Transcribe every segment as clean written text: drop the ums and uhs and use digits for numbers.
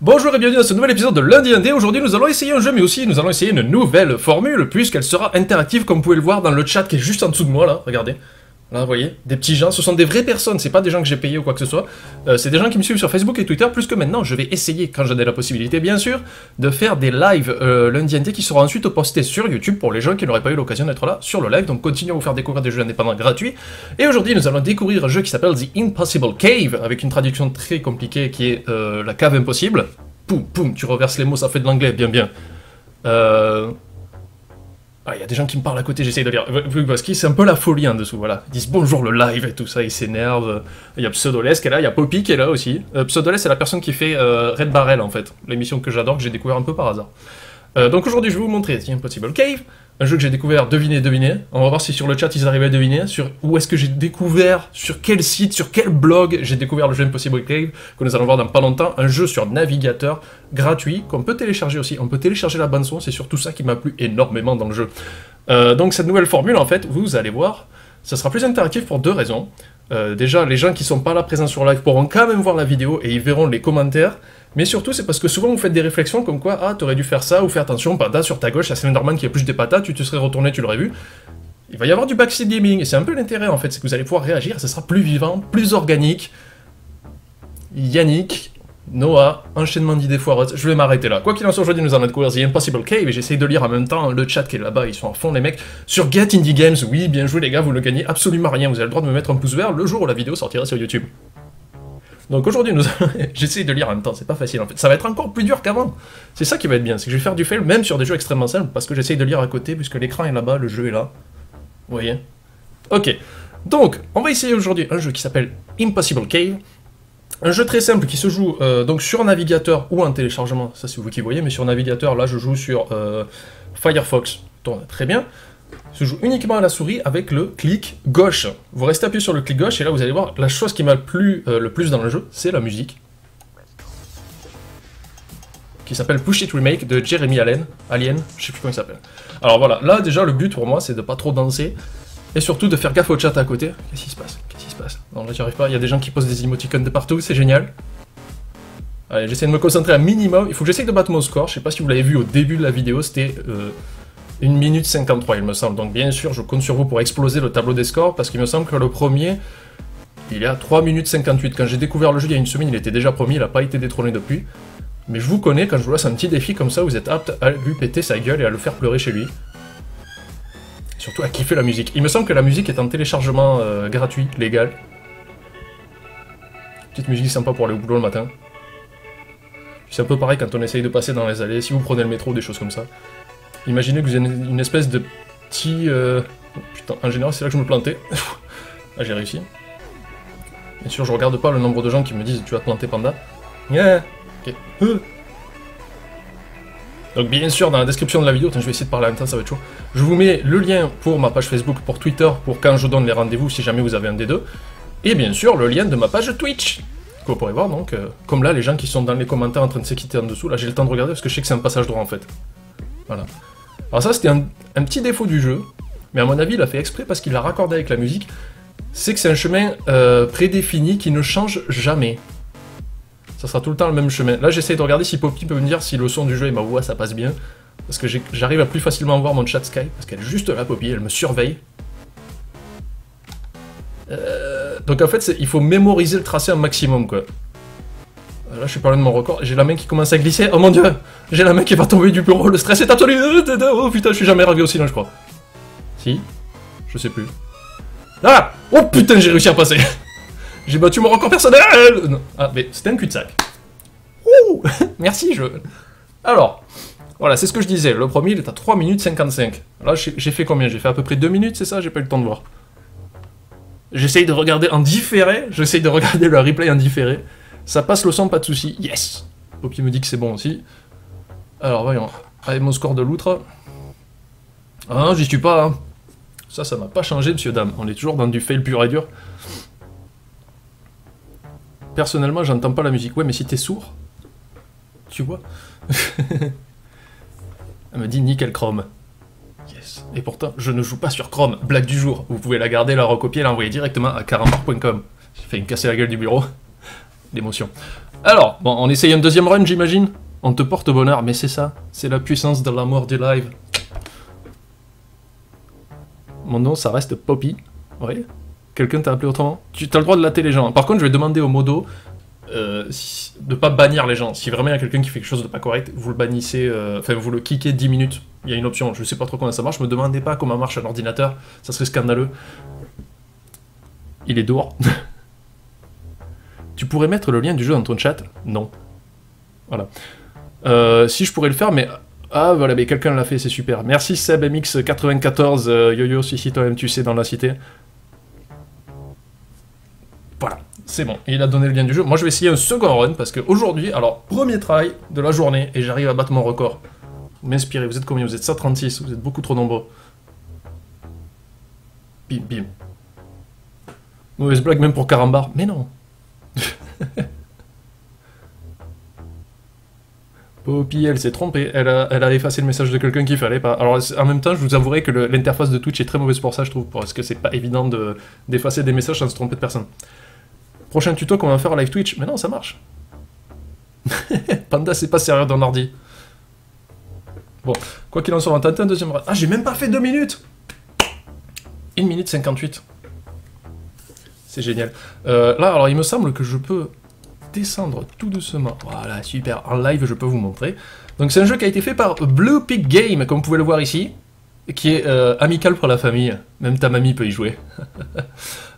Bonjour et bienvenue dans ce nouvel épisode de Lundi Indé. Aujourd'hui nous allons essayer un jeu mais aussi nous allons essayer une nouvelle formule puisqu'elle sera interactive comme vous pouvez le voir dans le chat qui est juste en dessous de moi là, regardez. Là vous voyez, des petits gens, ce sont des vraies personnes, c'est pas des gens que j'ai payés ou quoi que ce soit. C'est des gens qui me suivent sur Facebook et Twitter, plus que maintenant je vais essayer, quand j'en ai la possibilité bien sûr, de faire des lives Lundi Indé qui seront ensuite postés sur YouTube pour les gens qui n'auraient pas eu l'occasion d'être là sur le live. Donc continuez à vous faire découvrir des jeux indépendants gratuits. Et aujourd'hui nous allons découvrir un jeu qui s'appelle The Impossible Cave, avec une traduction très compliquée qui est la cave impossible. Poum, poum, tu reverses les mots, ça fait de l'anglais, bien, bien. Ah, il y a des gens qui me parlent à côté, j'essaye de lire. Parce que c'est un peu la folie en dessous, voilà. Ils disent bonjour le live et tout ça, ils s'énervent. Il y a Pseudoless qui est là, il y a Poppy qui est là aussi. Pseudoless, c'est la personne qui fait Red Barrel en fait, l'émission que j'adore, que j'ai découvert un peu par hasard. Donc aujourd'hui, je vais vous montrer The Impossible Cave, un jeu que j'ai découvert, devinez. On va voir si sur le chat ils arrivent à deviner, sur où est-ce que j'ai découvert, sur quel site, sur quel blog j'ai découvert le jeu Impossible Cave, que nous allons voir dans pas longtemps, un jeu sur navigateur gratuit, qu'on peut télécharger aussi, on peut télécharger la bande son, c'est surtout ça qui m'a plu énormément dans le jeu. Donc cette nouvelle formule, en fait, vous allez voir, ça sera plus interactif pour deux raisons. Déjà, les gens qui sont pas là présents sur live pourront quand même voir la vidéo et ils verront les commentaires. Mais surtout, c'est parce que souvent vous faites des réflexions comme quoi, ah, t'aurais dû faire ça, ou fais attention, Panda, sur ta gauche, il y a Slenderman qui a plus des patates, tu te serais retourné, tu l'aurais vu. Il va y avoir du backseat gaming, et c'est un peu l'intérêt en fait, c'est que vous allez pouvoir réagir, ça sera plus vivant, plus organique. Yannick, Noah, enchaînement d'idées foireuses, je vais m'arrêter là. Quoi qu'il en soit, aujourd'hui nous allons découvrir The Impossible Cave, et j'essaye de lire en même temps le chat qui est là-bas, ils sont à fond les mecs. Sur Get Indie Games, oui, bien joué les gars, vous ne gagnez absolument rien, vous avez le droit de me mettre un pouce vert le jour où la vidéo sortira sur YouTube. Donc aujourd'hui, j'essaye de lire en même temps, c'est pas facile en fait. Ça va être encore plus dur qu'avant. C'est ça qui va être bien, c'est que je vais faire du fail même sur des jeux extrêmement simples, parce que j'essaye de lire à côté, puisque l'écran est là-bas, le jeu est là. Vous voyez? Ok. Donc, on va essayer aujourd'hui un jeu qui s'appelle Impossible Cave. Un jeu très simple qui se joue donc sur navigateur ou en téléchargement, ça c'est vous qui voyez, mais sur navigateur, là je joue sur Firefox, tourne très bien. Se joue uniquement à la souris avec le clic gauche. Vous restez appuyé sur le clic gauche et là vous allez voir la chose qui m'a plu le plus dans le jeu, c'est la musique. Qui s'appelle Push It Remake de Jeremy Allen, je sais plus comment il s'appelle. Alors voilà, là déjà le but pour moi c'est de pas trop danser et surtout de faire gaffe au chat à côté. Qu'est-ce qui se passe? Non là j'y arrive pas, il y a des gens qui posent des emoticons de partout, c'est génial. Allez, j'essaie de me concentrer un minimum, il faut que j'essaie de battre mon score, je sais pas si vous l'avez vu au début de la vidéo, c'était 1 minute 53 il me semble, donc bien sûr je compte sur vous pour exploser le tableau des scores, parce qu'il me semble que le premier, il est à 3 minutes 58, quand j'ai découvert le jeu il y a une semaine il était déjà premier, il n'a pas été détrôné depuis, mais je vous connais, quand je vous laisse un petit défi comme ça, vous êtes apte à lui péter sa gueule et à le faire pleurer chez lui. Surtout à kiffer la musique. Il me semble que la musique est en téléchargement gratuit, légal. Petite musique sympa pour aller au boulot le matin. C'est un peu pareil quand on essaye de passer dans les allées, si vous prenez le métro, des choses comme ça. Imaginez que vous avez une espèce de petit... Oh, putain, en général c'est là que je me plantais. Ah j'ai réussi. Bien sûr je regarde pas le nombre de gens qui me disent tu vas te planter Panda. Yeah. Ok. Donc bien sûr dans la description de la vidéo, attends, je vais essayer de parler en même temps, ça va être chaud. Je vous mets le lien pour ma page Facebook, pour Twitter, pour quand je donne les rendez-vous si jamais vous avez un des deux. Et bien sûr le lien de ma page Twitch. Que vous pourrez voir donc, comme là les gens qui sont dans les commentaires en train de s'équiter en dessous, là j'ai le temps de regarder parce que je sais que c'est un passage droit en fait. Voilà. Alors ça c'était un petit défaut du jeu, mais à mon avis il a fait exprès parce qu'il l'a raccordé avec la musique, c'est que c'est un chemin prédéfini qui ne change jamais. Ça sera tout le temps le même chemin. Là j'essaye de regarder si Poppy peut me dire si le son du jeu et ma voix ça passe bien, parce que j'arrive à plus facilement voir mon chat Skype, parce qu'elle est juste là Poppy, elle me surveille. Donc en fait il faut mémoriser le tracé un maximum quoi. Là je suis pas loin de mon record, j'ai la main qui commence à glisser, oh mon dieu, j'ai la main qui va tomber du bureau, le stress est absolu, oh putain je suis jamais arrivé aussi loin je crois. Si? Je sais plus. Ah! Oh putain j'ai réussi à passer. J'ai battu mon record personnel. Non. Ah mais c'était un cul-de-sac. Ouh. Merci jeu. Alors, voilà c'est ce que je disais, le premier il est à 3 minutes 55. Là j'ai fait combien? J'ai fait à peu près 2 minutes c'est ça? J'ai pas eu le temps de voir. J'essaye de regarder en différé, j'essaye de regarder le replay en différé. Ça passe le son, pas de soucis. Yes! Poppy me dit que c'est bon aussi. Alors, voyons. Avec mon score de loutre. Ah non, j'y suis pas. Hein. Ça n'a pas changé, monsieur, dame. On est toujours dans du fail pur et dur. Personnellement, j'entends pas la musique. Ouais, mais si t'es sourd, tu vois. Elle me dit nickel Chrome. Yes. Et pourtant, je ne joue pas sur Chrome. Blague du jour. Vous pouvez la garder, la recopier, l'envoyer directement à carambart.com. J'ai failli me casser la gueule du bureau. D'émotion. Alors, bon, on essaye un deuxième run, j'imagine. On te porte bonheur, mais c'est ça. C'est la puissance de l'amour du live. Mon nom, ça reste Poppy. Oui. Quelqu'un t'a appelé autrement? Tu as le droit de latter les gens. Par contre, je vais demander au modo de pas bannir les gens. Si vraiment il y a quelqu'un qui fait quelque chose de pas correct, vous le bannissez, enfin vous le kickez 10 minutes. Il y a une option, je sais pas trop comment ça marche, me demandez pas comment marche un ordinateur, ça serait scandaleux. Il est dehors. Tu pourrais mettre le lien du jeu dans ton chat? Non. Voilà. Si je pourrais le faire, mais... Ah voilà, mais quelqu'un l'a fait, c'est super. Merci SebMX94, Yo-Yo, suicide toi-même, tu sais, dans la cité. Voilà, c'est bon, il a donné le lien du jeu. Moi je vais essayer un second run, parce qu'aujourd'hui, alors, premier try de la journée, et j'arrive à battre mon record. Vous m'inspirez, vous êtes combien? Vous êtes 136, vous êtes beaucoup trop nombreux. Bim, bim. Mauvaise blague même pour Carambar, mais non. Poppy, elle s'est trompée, elle a effacé le message de quelqu'un qu'il fallait pas. Alors en même temps, je vous avouerai que l'interface de Twitch est très mauvaise pour ça, je trouve, parce que c'est pas évident d'effacer des messages sans se tromper de personne. Prochain tuto, comment faire un live Twitch? Mais non, ça marche. Panda, c'est pas sérieux dans l'ordi. Bon, quoi qu'il en soit, on va tenter un deuxième run. Ah, j'ai même pas fait 2 minutes! 1 minute 58. C'est génial. Là, alors, il me semble que je peux descendre tout doucement. Voilà, super. En live, je peux vous montrer. Donc, c'est un jeu qui a été fait par Blue Pig Game, comme vous pouvez le voir ici, qui est amical pour la famille. Même ta mamie peut y jouer.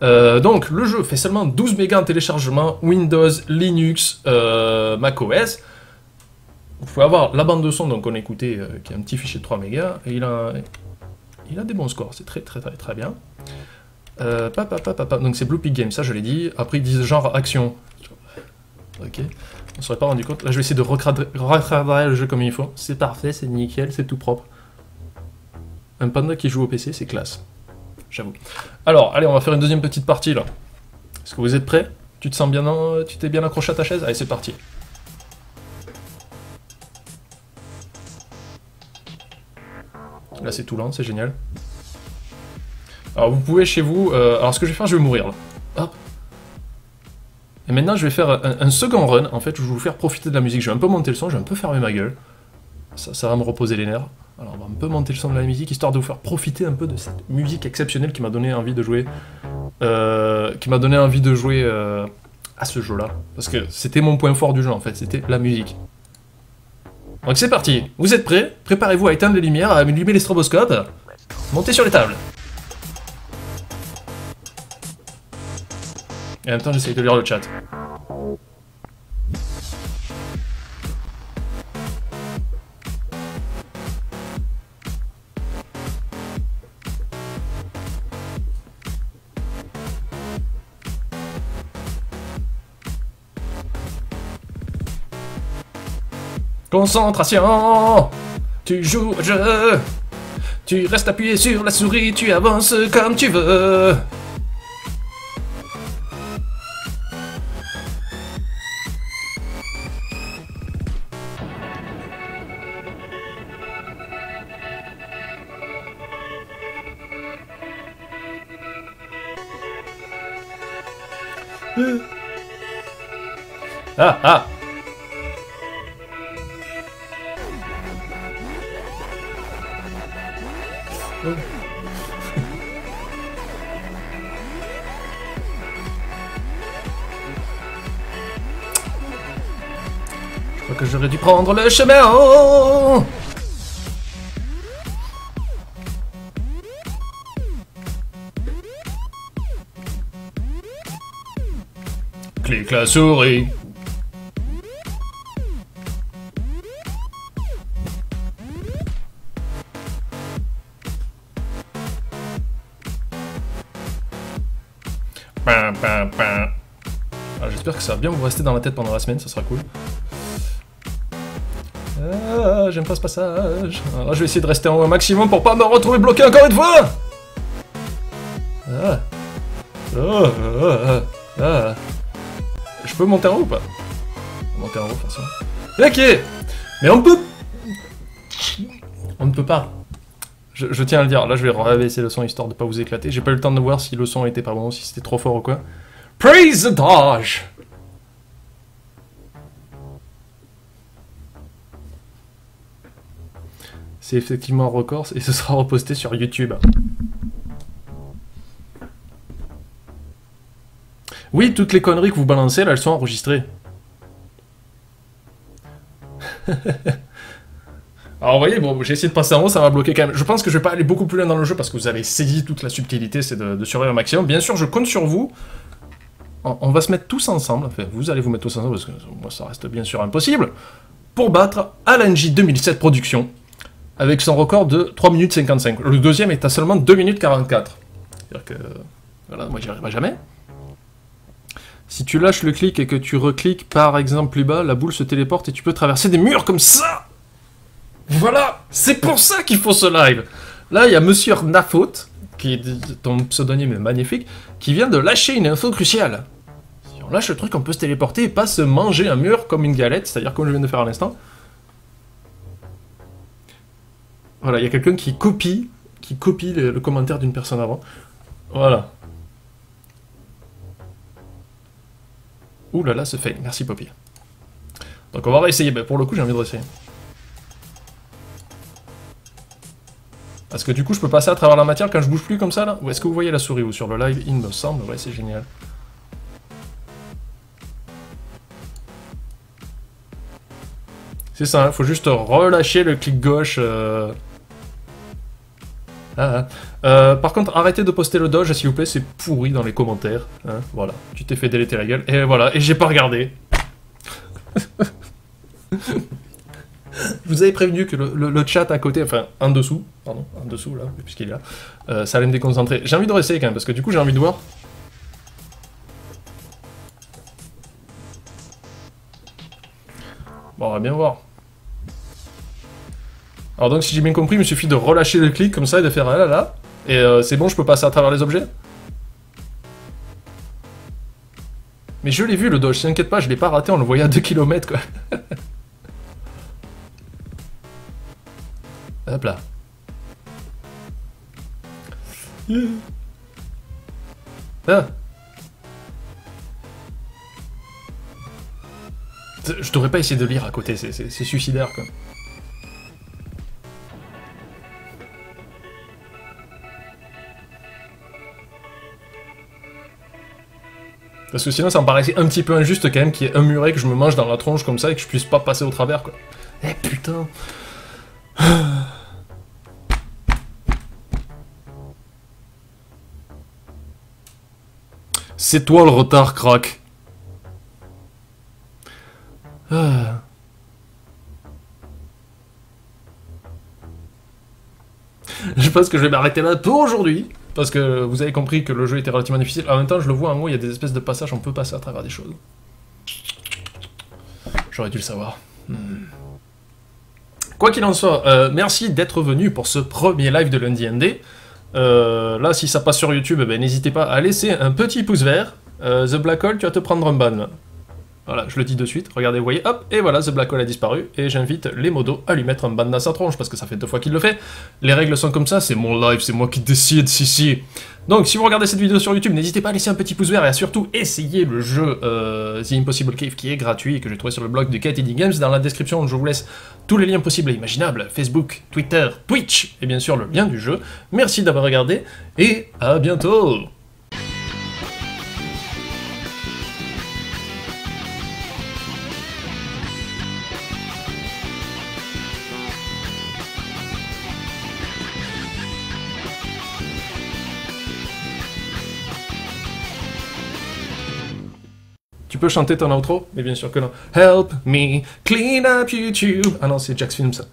Donc, le jeu fait seulement 12 mégas en téléchargement, Windows, Linux, macOS. Vous pouvez avoir la bande de son, donc on a écouté, qui est un petit fichier de 3 mégas, et il a des bons scores, c'est très bien. Donc c'est Blue Pig Game, ça je l'ai dit. Après ils disent genre action. Ok, on serait pas rendu compte. Là je vais essayer de recadrer le jeu comme il faut. C'est parfait, c'est nickel, c'est tout propre. Un panda qui joue au PC, c'est classe. J'avoue. Alors, allez, on va faire une deuxième petite partie là. Est-ce que vous êtes prêts? Tu te sens bien, tu t'es bien accroché à ta chaise? Allez, c'est parti. Là c'est tout lent, c'est génial. Alors vous pouvez chez vous... alors ce que je vais faire, je vais mourir là. Hop. Et maintenant je vais faire un second run, en fait, où je vais vous faire profiter de la musique. Je vais un peu monter le son, je vais un peu fermer ma gueule. Ça va me reposer les nerfs. Alors on va un peu monter le son de la musique, histoire de vous faire profiter un peu de cette musique exceptionnelle qui m'a donné envie de jouer... à ce jeu-là. Parce que c'était mon point fort du jeu en fait, c'était la musique. Donc c'est parti, vous êtes prêts? Préparez-vous à éteindre les lumières, à allumer les stroboscopes. Montez sur les tables. Et en même temps j'essaye de lire le chat. Concentration! Tu joues au jeu! Tu restes appuyé sur la souris, tu avances comme tu veux! Ah, ah! Je crois que j'aurais dû prendre le chemin. Oh, clique la souris. J'espère que ça va bien vous rester dans la tête pendant la semaine, ça sera cool. Ah, j'aime pas ce passage. Alors là, je vais essayer de rester en haut un maximum pour pas me retrouver bloqué encore une fois. Ah. Oh, ah. Je peux monter en haut ou pas? Monter en haut, forcément. Ok. Mais on peut... On ne peut pas. Je tiens à le dire. Là, je vais rabaisser le son histoire de pas vous éclater. J'ai pas eu le temps de voir si le son était pas bon, si c'était trop fort ou quoi. Praise the Dodge. C'est effectivement un record et ce sera reposté sur YouTube. Oui, toutes les conneries que vous balancez, là, elles sont enregistrées. Alors vous voyez, bon, j'ai essayé de passer en haut, ça m'a bloqué quand même. Je pense que je vais pas aller beaucoup plus loin dans le jeu parce que vous avez saisi toute la subtilité, c'est de surveiller au maximum. Bien sûr, je compte sur vous. On va se mettre tous ensemble, enfin, vous allez vous mettre tous ensemble parce que moi ça reste bien sûr impossible, pour battre Alan J 2007 Productions avec son record de 3 minutes 55. Le deuxième est à seulement 2 minutes 44. C'est-à-dire que, voilà, moi j'y arriverai jamais. Si tu lâches le clic et que tu recliques par exemple plus bas, la boule se téléporte et tu peux traverser des murs comme ça. Voilà, c'est pour ça qu'il faut ce live. Là, il y a Monsieur Nafot, qui est ton pseudonyme est magnifique, qui vient de lâcher une info cruciale. Si on lâche le truc, on peut se téléporter et pas se manger un mur comme une galette, c'est-à-dire comme je viens de faire à l'instant. Voilà, il y a quelqu'un qui copie le commentaire d'une personne avant. Voilà. Ouh là là, ce fail. Merci Poppy. Donc on va réessayer. Ben, pour le coup, j'ai envie de réessayer. Parce que du coup, je peux passer à travers la matière quand je bouge plus comme ça, là? Ou est-ce que vous voyez la souris ou sur le live? Il me semble, ouais, c'est génial. C'est ça, il faut juste relâcher le clic gauche. Par contre, arrêtez de poster le dodge, s'il vous plaît, c'est pourri dans les commentaires. Hein, voilà, tu t'es fait déléter la gueule. Et voilà, et j'ai pas regardé. Je vous avais prévenu que le chat à côté, enfin en dessous, pardon, en dessous là, puisqu'il est là, ça allait me déconcentrer. J'ai envie de réessayer quand même, parce que du coup j'ai envie de voir. Bon, on va bien voir. Alors donc si j'ai bien compris, il me suffit de relâcher le clic comme ça et de faire là là, et c'est bon, je peux passer à travers les objets. Mais je l'ai vu le dodge, t'inquiète pas, je l'ai pas raté, on le voyait à 2 km quoi. Hop là. Ah. Je devrais pas essayer de lire à côté, c'est suicidaire quoi. Parce que sinon ça me paraissait un petit peu injuste quand même qu'il y ait un muret que je me mange dans la tronche comme ça et que je puisse pas passer au travers quoi. Eh putain. C'est toi le retard, crack. Ah. Je pense que je vais m'arrêter là pour aujourd'hui. Parce que vous avez compris que le jeu était relativement difficile. En même temps, je le vois en haut, il y a des espèces de passages, on peut passer à travers des choses. J'aurais dû le savoir. Quoi qu'il en soit, merci d'être venu pour ce premier live de Lundi ND. Là, si ça passe sur YouTube, ben, n'hésitez pas à laisser un petit pouce vert. The Black Hole, tu vas te prendre un ban là. Voilà, je le dis de suite. Regardez, vous voyez, hop, et voilà, The Black Hole a disparu. Et j'invite les modos à lui mettre un ban dans sa tronche, parce que ça fait 2 fois qu'il le fait. Les règles sont comme ça, c'est mon live, c'est moi qui décide, si. Donc, si vous regardez cette vidéo sur YouTube, n'hésitez pas à laisser un petit pouce vert et à surtout essayer le jeu The Impossible Cave qui est gratuit et que j'ai trouvé sur le blog de KTD Games. Dans la description, je vous laisse tous les liens possibles et imaginables, Facebook, Twitter, Twitch et bien sûr le lien du jeu. Merci d'avoir regardé et à bientôt. Tu peux chanter ton outro? Mais bien sûr que non. Help me clean up YouTube. Ah non, c'est Jax Film ça.